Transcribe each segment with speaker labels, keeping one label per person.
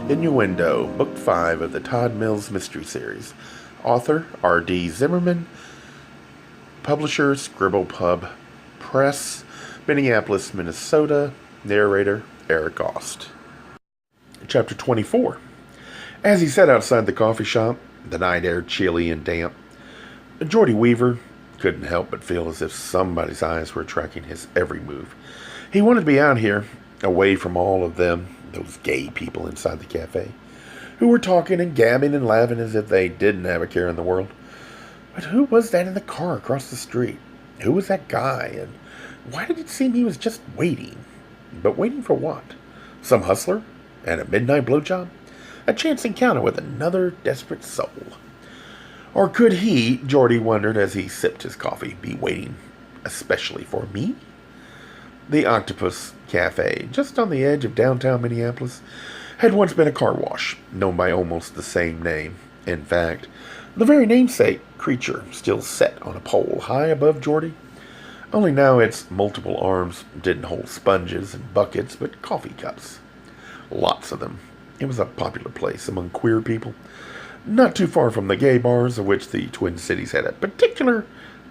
Speaker 1: Innuendo, Book 5 of the Todd Mills Mystery Series. Author R.D. Zimmerman. Publisher Scribble Pub Press, Minneapolis, Minnesota. Narrator Eric Aust. Chapter 24. As he sat outside the coffee shop, the night air chilly and damp, Geordie Weaver couldn't help but feel as if somebody's eyes were tracking his every move. He wanted to be out here, away from all of them, those gay people inside the cafe, who were talking and gabbing and laughing as if they didn't have a care in the world. But who was that in the car across the street? Who was that guy, and why did it seem he was just waiting? But waiting for what? Some hustler? And a midnight blowjob? A chance encounter with another desperate soul? Or could he, Geordie wondered as he sipped his coffee, be waiting especially for me? The Octopus Cafe, just on the edge of downtown Minneapolis, had once been a car wash, known by almost the same name. In fact, the very namesake creature still set on a pole high above Geordie. Only now its multiple arms didn't hold sponges and buckets, but coffee cups. Lots of them. It was a popular place among queer people, not too far from the gay bars of which the Twin Cities had a particular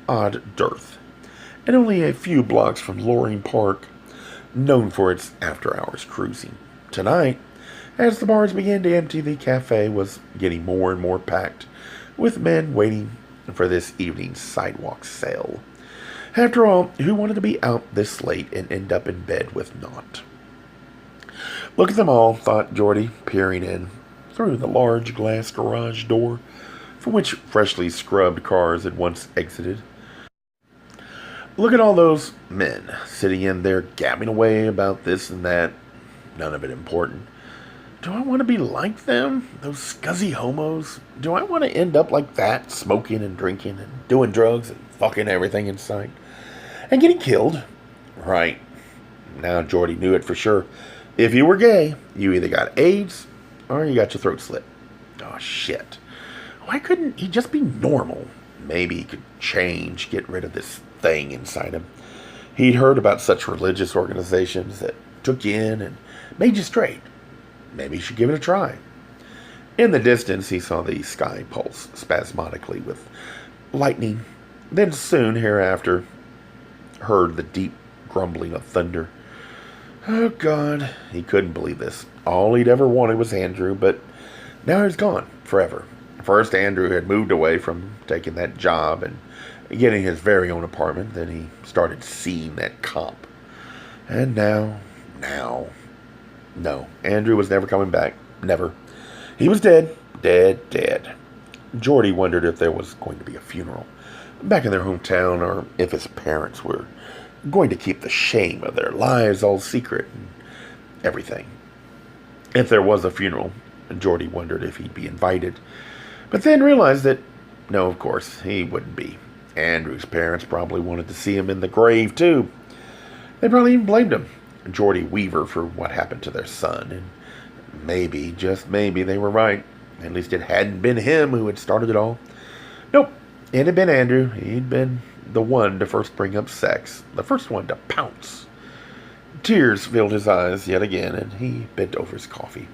Speaker 1: odd dearth, and only a few blocks from Loring Park, known for its after-hours cruising. Tonight, as the bars began to empty, the cafe was getting more and more packed, with men waiting for this evening's sidewalk sale. After all, who wanted to be out this late and end up in bed with naught? Look at them all, thought Geordie, peering in through the large glass garage door from which freshly scrubbed cars had once exited. Look at all those men sitting in there gabbing away about this and that. None of it important. Do I want to be like them? Those scuzzy homos? Do I want to end up like that, smoking and drinking and doing drugs and fucking everything in sight? And getting killed? Right. Now Geordie knew it for sure. If you were gay, you either got AIDS or you got your throat slit. Oh, shit. Why couldn't he just be normal? Maybe he could change, get rid of this thing inside him. He'd heard about such religious organizations that took you in and made you straight. Maybe he should give it a try. In the distance, he saw the sky pulse spasmodically with lightning. Then soon hereafter, heard the deep grumbling of thunder. Oh, God. He couldn't believe this. All he'd ever wanted was Andrew, but now he's gone forever. First, Andrew had moved away from taking that job and getting his very own apartment. Then he started seeing that cop. And now. No, Andrew was never coming back. Never. He was dead. Dead. Geordie wondered if there was going to be a funeral back in their hometown, or if his parents were going to keep the shame of their lives all secret and everything. If there was a funeral, Geordie wondered if he'd be invited, but then realized that, no, of course, he wouldn't be. Andrew's parents probably wanted to see him in the grave, too. They probably even blamed him, Geordie Weaver, for what happened to their son, and maybe, just maybe, they were right. At least it hadn't been him who had started it all. Nope, it had been Andrew. He'd been the one to first bring up sex, the first one to pounce. Tears filled his eyes yet again, and he bent over his coffee,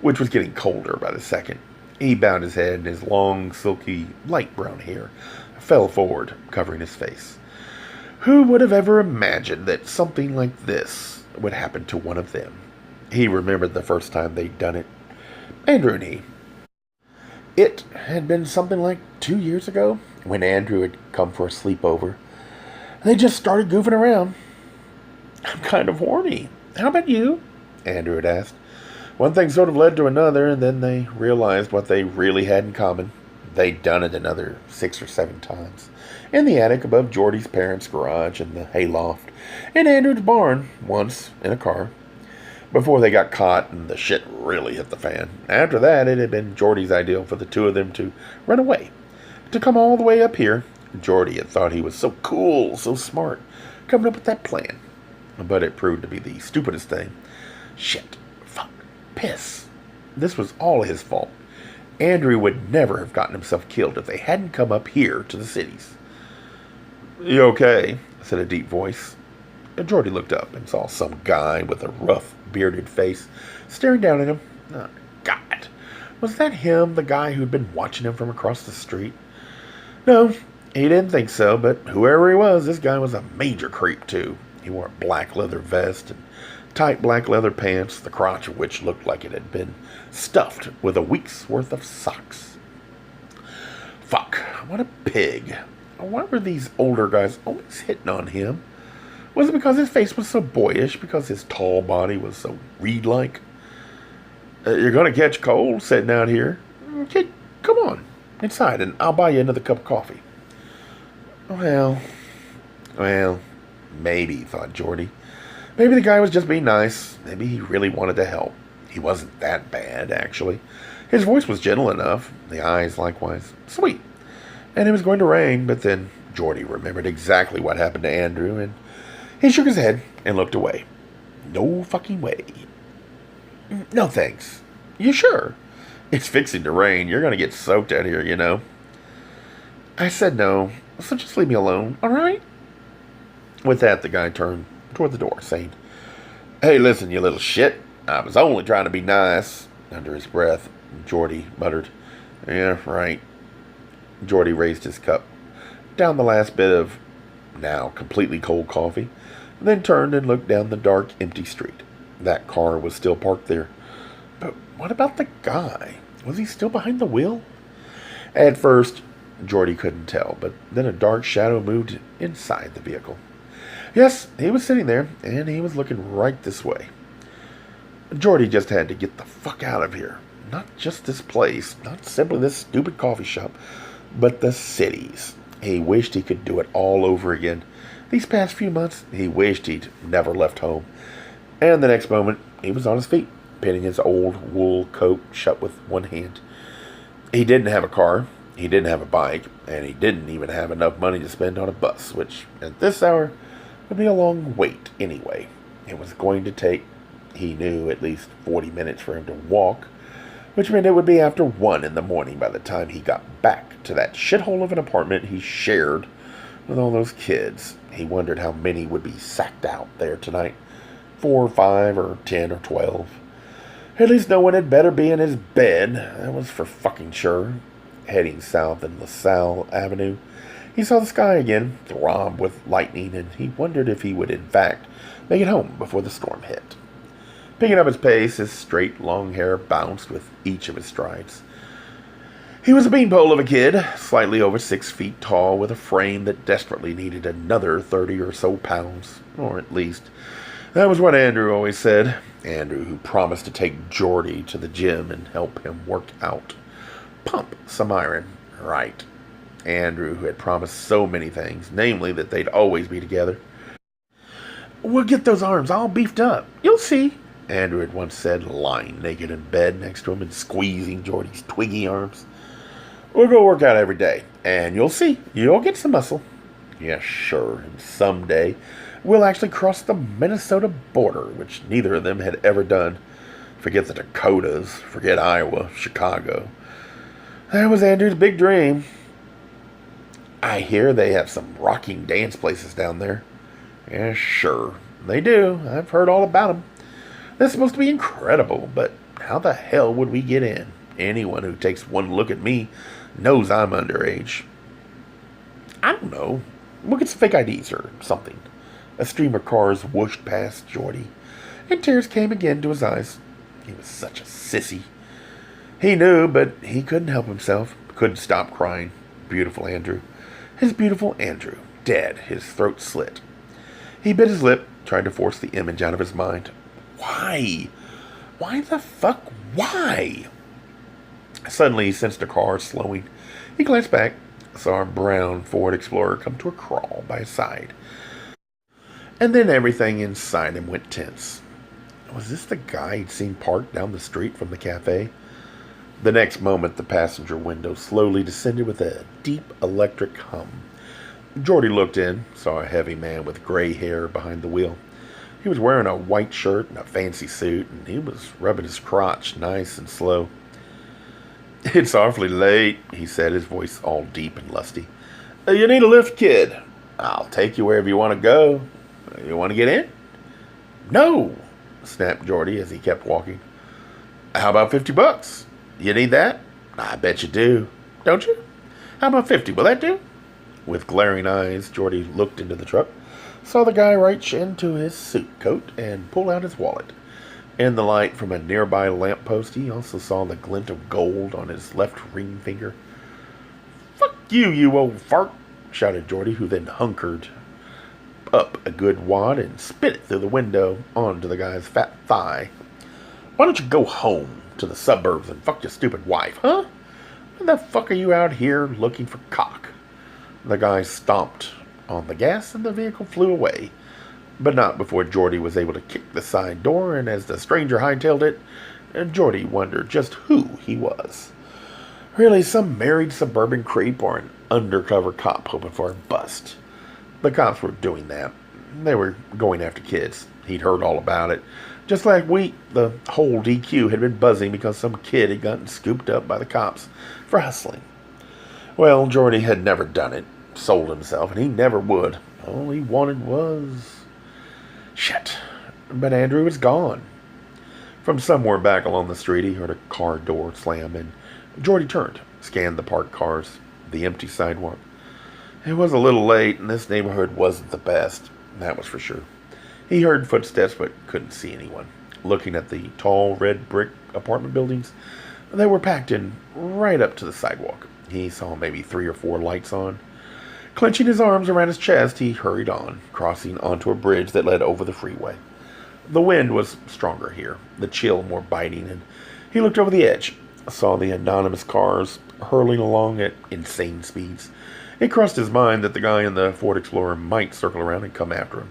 Speaker 1: which was getting colder by the second. He bowed his head, and his long, silky, light brown hair fell forward, covering his face. Who would have ever imagined that something like this would happen to one of them? He remembered the first time they'd done it. Andrew and he. It had been something like 2 years ago, when Andrew had come for a sleepover. They just started goofing around. I'm kind of horny. How about you? Andrew had asked. One thing sort of led to another, and then they realized what they really had in common. They'd done it another 6 or 7 times. In the attic above Geordie's parents' garage, in the hayloft, in Andrew's barn, once in a car. Before they got caught and the shit really hit the fan. After that, it had been Geordie's ideal for the two of them to run away. To come all the way up here. Geordie had thought he was so cool, so smart, coming up with that plan. But it proved to be the stupidest thing. Shit. Fuck. Piss. This was all his fault. Andrew would never have gotten himself killed if they hadn't come up here to the cities. You okay? Said a deep voice. Geordie looked up and saw some guy with a rough, bearded face staring down at him. God. Was that him, the guy who'd been watching him from across the street? No, he didn't think so, but whoever he was, this guy was a major creep, too. He wore a black leather vest and tight black leather pants, the crotch of which looked like it had been stuffed with a week's worth of socks. Fuck, what a pig. Why were these older guys always hitting on him? Was it because his face was so boyish? Because his tall body was so reed-like? You're going to catch cold sitting out here. Kid, come on inside and I'll buy you another cup of coffee. Well, maybe, thought Geordie. Maybe the guy was just being nice. Maybe he really wanted to help. He wasn't that bad, actually. His voice was gentle enough, the eyes likewise sweet. And it was going to rain, but then Geordie remembered exactly what happened to Andrew, and he shook his head and looked away. No fucking way. No thanks. You sure? It's fixing to rain. You're going to get soaked out here, you know. I said no, so just leave me alone, all right? With that, the guy turned toward the door, saying, Hey, listen, you little shit. I was only trying to be nice. Under his breath, Geordie muttered, Yeah, right. Geordie raised his cup, down the last bit of now completely cold coffee, then turned and looked down the dark, empty street. That car was still parked there. But what about the guy? Was he still behind the wheel? At first, Geordie couldn't tell, but then a dark shadow moved inside the vehicle. Yes, he was sitting there, and he was looking right this way. Geordie just had to get the fuck out of here. Not just this place, not simply this stupid coffee shop, but the cities. He wished he could do it all over again. These past few months, he wished he'd never left home. And the next moment, he was on his feet, pinning his old wool coat shut with one hand. He didn't have a car, he didn't have a bike, and he didn't even have enough money to spend on a bus, which, at this hour, would be a long wait anyway. It was going to take, he knew, at least 40 minutes for him to walk, which meant it would be after 1 in the morning by the time he got back to that shithole of an apartment he shared with all those kids. He wondered how many would be sacked out there tonight. 4 or 5 or 10 or 12. At least no one had better be in his bed. That was for fucking sure. Heading south in LaSalle Avenue, he saw the sky again, throb with lightning, and he wondered if he would in fact make it home before the storm hit. Picking up his pace, his straight, long hair bounced with each of his strides. He was a beanpole of a kid, slightly over 6 feet tall, with a frame that desperately needed another 30 or so pounds, or at least that was what Andrew always said. Andrew, who promised to take Geordie to the gym and help him work out. Pump some iron. Right. Andrew, who had promised so many things, namely that they'd always be together. We'll get those arms all beefed up. You'll see, Andrew had once said, lying naked in bed next to him and squeezing Geordie's twiggy arms. We'll go work out every day, and you'll see. You'll get some muscle. Yeah, sure, and someday we'll actually cross the Minnesota border, which neither of them had ever done. Forget the Dakotas, forget Iowa, Chicago. That was Andrew's big dream. I hear they have some rocking dance places down there. Yeah, sure, they do. I've heard all about them. That's supposed to be incredible, but how the hell would we get in? Anyone who takes one look at me knows I'm underage. I don't know. We'll get some fake IDs or something. A stream of cars whooshed past Geordie, and tears came again to his eyes. He was such a sissy. He knew, but he couldn't help himself. Couldn't stop crying. Beautiful Andrew. His beautiful Andrew. Dead. His throat slit. He bit his lip, trying to force the image out of his mind. Why? Why the fuck? Why? Suddenly he sensed a car slowing. He glanced back, saw a brown Ford Explorer come to a crawl by his side. And then everything inside him went tense. Was this the guy he'd seen parked down the street from the cafe? The next moment, the passenger window slowly descended with a deep electric hum. Geordie looked in, saw a heavy man with gray hair behind the wheel. He was wearing a white shirt and a fancy suit, and he was rubbing his crotch nice and slow. It's awfully late, he said, his voice all deep and lusty. You need a lift, kid. I'll take you wherever you want to go. You want to get in? No, snapped Geordie as he kept walking. How about $50? You need that? I bet you do. Don't you? How about 50? Will that do? With glaring eyes, Geordie looked into the truck, saw the guy reach into his suit coat and pull out his wallet. In the light from a nearby lamppost, he also saw the glint of gold on his left ring finger. Fuck you, you old fart, shouted Geordie, who then hunkered up a good wad and spit it through the window onto the guy's fat thigh. Why don't you go home to the suburbs and fuck your stupid wife, huh? Why the fuck are you out here looking for cock? The guy stomped on the gas and the vehicle flew away, but not before Geordie was able to kick the side door, and as the stranger hightailed it, Geordie wondered just who he was. Really, some married suburban creep or an undercover cop hoping for a bust. The cops were doing that. They were going after kids. He'd heard all about it. Just last week, the whole DQ had been buzzing because some kid had gotten scooped up by the cops for hustling. Well, Geordie had never done it, sold himself, and he never would. All he wanted was... shit. But Andrew was gone. From somewhere back along the street, he heard a car door slam, and Geordie turned, scanned the parked cars, the empty sidewalk. It was a little late, and this neighborhood wasn't the best, that was for sure. He heard footsteps, but couldn't see anyone. Looking at the tall, red brick apartment buildings, they were packed in right up to the sidewalk. He saw maybe 3 or 4 lights on. Clenching his arms around his chest, he hurried on, crossing onto a bridge that led over the freeway. The wind was stronger here, the chill more biting, and he looked over the edge, saw the anonymous cars hurling along at insane speeds. It crossed his mind that the guy in the Ford Explorer might circle around and come after him.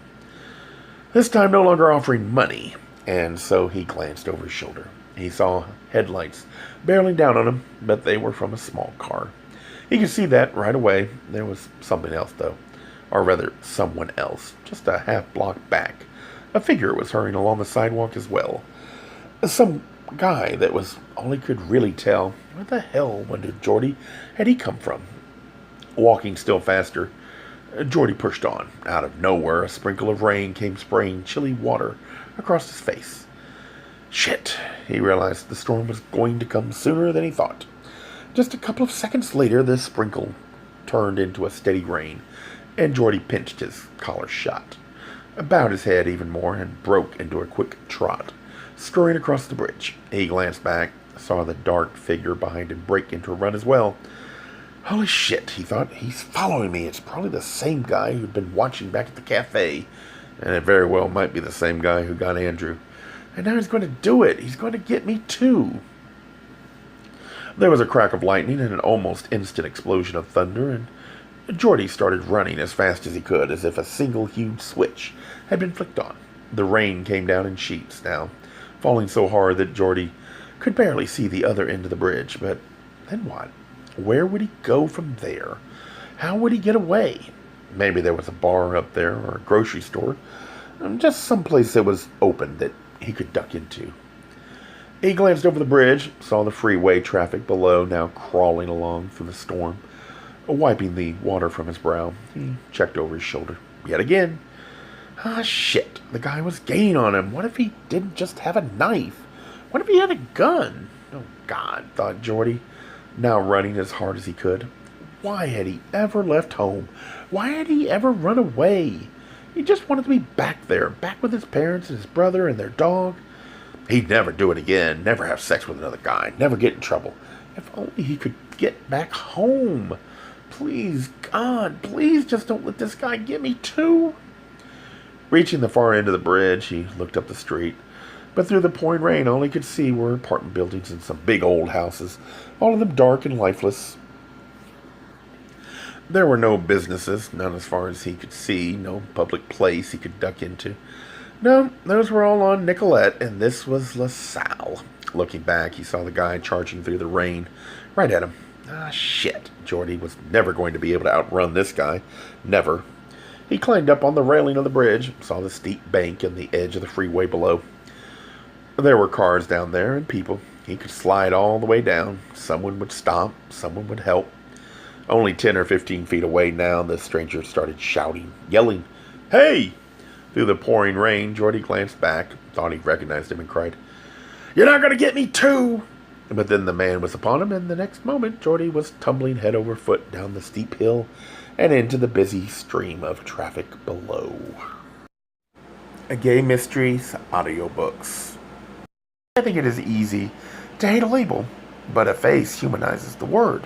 Speaker 1: This time no longer offering money, and so he glanced over his shoulder. He saw headlights barreling down on him, but they were from a small car. He could see that right away. There was something else, though. Or rather, someone else, just a half-block back. A figure was hurrying along the sidewalk as well. Some guy that was all he could really tell. Where the hell, wondered Geordie, had he come from? Walking still faster, Geordie pushed on. Out of nowhere, a sprinkle of rain came spraying chilly water across his face. Shit, he realized the storm was going to come sooner than he thought. Just a couple of seconds later, the sprinkle turned into a steady rain, and Geordie pinched his collar shut, bowed his head even more, and broke into a quick trot, scurrying across the bridge. He glanced back, saw the dark figure behind him break into a run as well. Holy shit, he thought, he's following me. It's probably the same guy who'd been watching back at the cafe, and it very well might be the same guy who got Andrew. And now he's going to do it. He's going to get me too. There was a crack of lightning and an almost instant explosion of thunder, and Geordie started running as fast as he could, as if a single huge switch had been flicked on. The rain came down in sheets now, falling so hard that Geordie could barely see the other end of the bridge. But then what? Where would he go from there? How would he get away? Maybe there was a bar up there or a grocery store, just someplace that was open that he could duck into. He glanced over the bridge, saw the freeway traffic below now crawling along through the storm. Wiping the water from his brow, he checked over his shoulder. Yet again. Ah, shit. The guy was gaining on him. What if he didn't just have a knife? What if he had a gun? Oh, God, thought Geordie, now running as hard as he could. Why had he ever left home? Why had he ever run away? He just wanted to be back there, back with his parents and his brother and their dog. He'd never do it again, never have sex with another guy, never get in trouble. If only he could get back home. Please, God, please just don't let this guy get me too. Reaching the far end of the bridge, he looked up the street. But through the pouring rain, all he could see were apartment buildings and some big old houses, all of them dark and lifeless. There were no businesses, none as far as he could see, no public place he could duck into. No, those were all on Nicolette, and this was LaSalle. Looking back, he saw the guy charging through the rain, right at him. Ah, shit. Geordie was never going to be able to outrun this guy. Never. He climbed up on the railing of the bridge, saw the steep bank and the edge of the freeway below. There were cars down there and people. He could slide all the way down. Someone would stop. Someone would help. Only 10 or 15 feet away now, the stranger started shouting, yelling, "Hey!" Through the pouring rain, Geordie glanced back, thought he recognized him, and cried, You're not going to get me too! But then the man was upon him, and the next moment Geordie was tumbling head over foot down the steep hill and into the busy stream of traffic below. A Gay Mysteries audiobooks. I think it is easy to hate a label, but a face humanizes the word.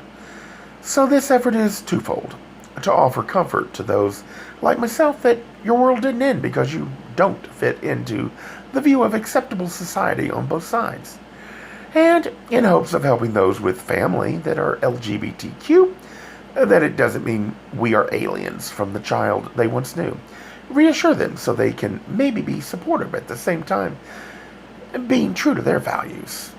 Speaker 1: So this effort is twofold. To offer comfort to those like myself that your world didn't end because you don't fit into the view of acceptable society on both sides. And in hopes of helping those with family that are LGBTQ, that it doesn't mean we are aliens from the child they once knew. Reassure them so they can maybe be supportive at the same time, being true to their values.